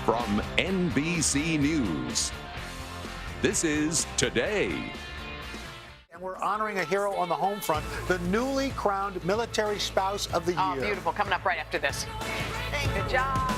from NBC News. This is Today. And we're honoring a hero on the home front, the newly crowned Military Spouse of the Year. Oh, beautiful. Coming up right after this. Good job.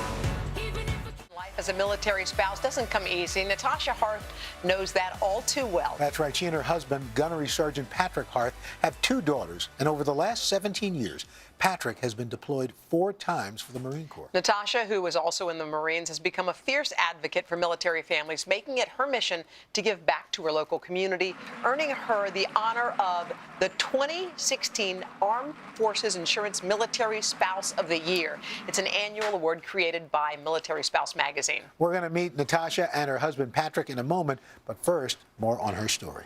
Life as a military spouse doesn't come easy. Natasha Harth knows that all too well. That's right. She and her husband, Gunnery Sergeant Patrick Harth, have 2 daughters. And over the last 17 years, Patrick has been deployed 4 times for the Marine Corps. Natasha, who is also in the Marines, has become a fierce advocate for military families, making it her mission to give back to her local community, earning her the honor of the 2016 Armed Forces Insurance Military Spouse of the Year. It's an annual award created by Military Spouse magazine. We're going to meet Natasha and her husband Patrick in a moment, but first, more on her story.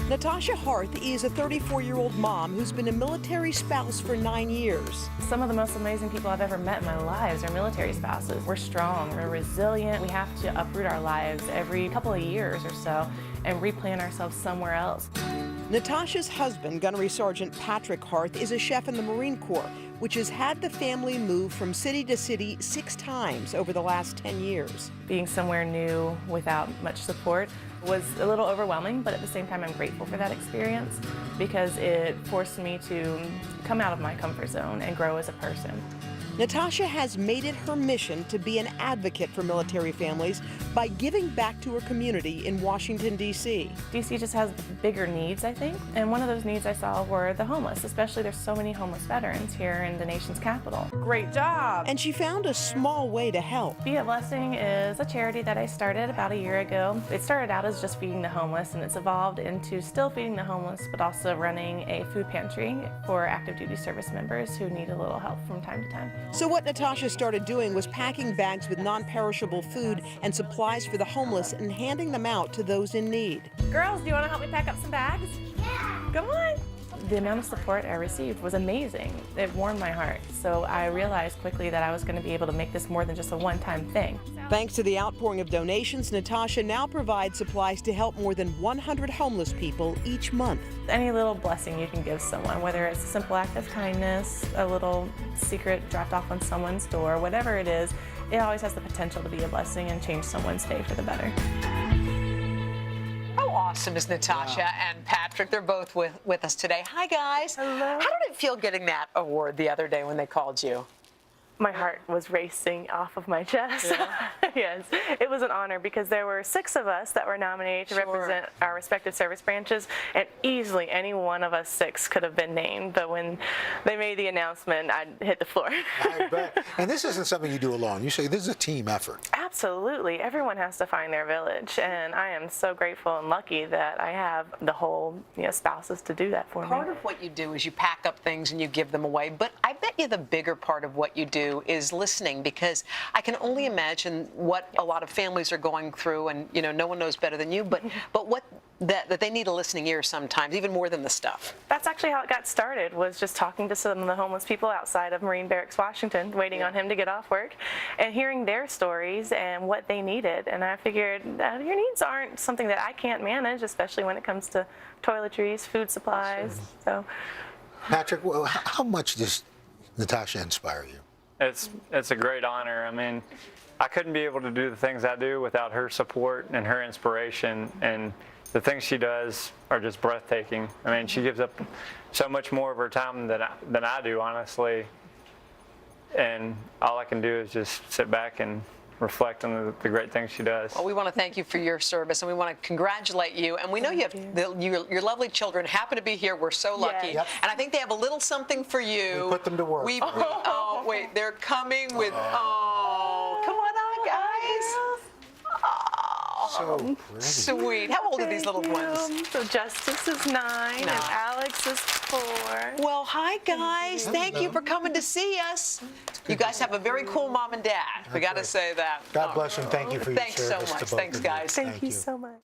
Natasha Harth is a 34-year-old mom who's been a military spouse for 9 years. Some of the most amazing people I've ever met in my lives are military spouses. We're strong, we're resilient. We have to uproot our lives every couple of years or so and replant ourselves somewhere else. Natasha's husband, Gunnery Sergeant Patrick Harth, is a chef in the Marine Corps, which has had the family move from city to city 6 times over the last 10 years. Being somewhere new without much support was a little overwhelming, but at the same time I'm grateful for that experience because it forced me to come out of my comfort zone and grow as a person. Natasha has made it her mission to be an advocate for military families by giving back to her community in Washington, D.C. D.C. just has bigger needs, I think, and one of those needs I saw were the homeless, especially there's so many homeless veterans here in the nation's capital. Great job! And she found a small way to help. Be a Blessing is a charity that I started about a year ago. It started out as just feeding the homeless, and it's evolved into still feeding the homeless, but also running a food pantry for active duty service members who need a little help from time to time. So what Natasha started doing was packing bags with non-perishable food and supplies for the homeless and handing them out to those in need. Girls, do you want to help me pack up some bags? Yeah. Come on. The amount of support I received was amazing. It warmed my heart. So I realized quickly that I was going to be able to make this more than just a one-time thing. Thanks to the outpouring of donations, Natasha now provides supplies to help more than 100 homeless people each month. Any little blessing you can give someone, whether it's a simple act of kindness, a little secret dropped off on someone's door, whatever it is, it always has the potential to be a blessing and change someone's day for the better. How awesome is Natasha and Patrick? They're both with us today. Hi, guys. Hello. How did it feel getting that award the other day when they called you? My heart was racing off of my chest. Yeah. Yes, it was an honor because there were 6 of us that were nominated to represent our respective service branches, and easily any one of us 6 could have been named. But when they made the announcement, I hit the floor. I bet. And this isn't something you do alone. You say this is a team effort. Absolutely. Everyone has to find their village, and I am so grateful and lucky that I have the whole spouses to do that for me. Part of what you do is you pack up things and you give them away, but I bet you the bigger part of what you do is listening, because I can only imagine what a lot of families are going through, and no one knows better than you, but what that they need a listening ear sometimes, even more than the stuff. That's actually how it got started, was just talking to some of the homeless people outside of Marine Barracks, Washington, waiting on him to get off work, and hearing their stories and what they needed. And I figured your needs aren't something that I can't manage, especially when it comes to toiletries, food supplies. So, Patrick, how much does Natasha inspire you? It's a great honor. I mean, I couldn't be able to do the things I do without her support and her inspiration, and the things she does are just breathtaking. I mean, she gives up so much more of her time than I do, honestly, and all I can do is just sit back and reflect on the great things she does. Well, we want to thank you for your service, and we want to congratulate you. And we know you have your lovely children happen to be here. We're so lucky. Yes. Yep. And I think they have a little something for you. We put them to work. Oh, wait, they're coming with, come on, guys. So pretty. Sweet. How old are these little ones? So Justice is 9 and Alex is 4. Well, hi, guys. Thank you for coming to see us. You guys have a very cool mom and dad. We got to say that. God bless and thank you for your Thanks so service much. to both Thanks, of you. guys. Thank you so much.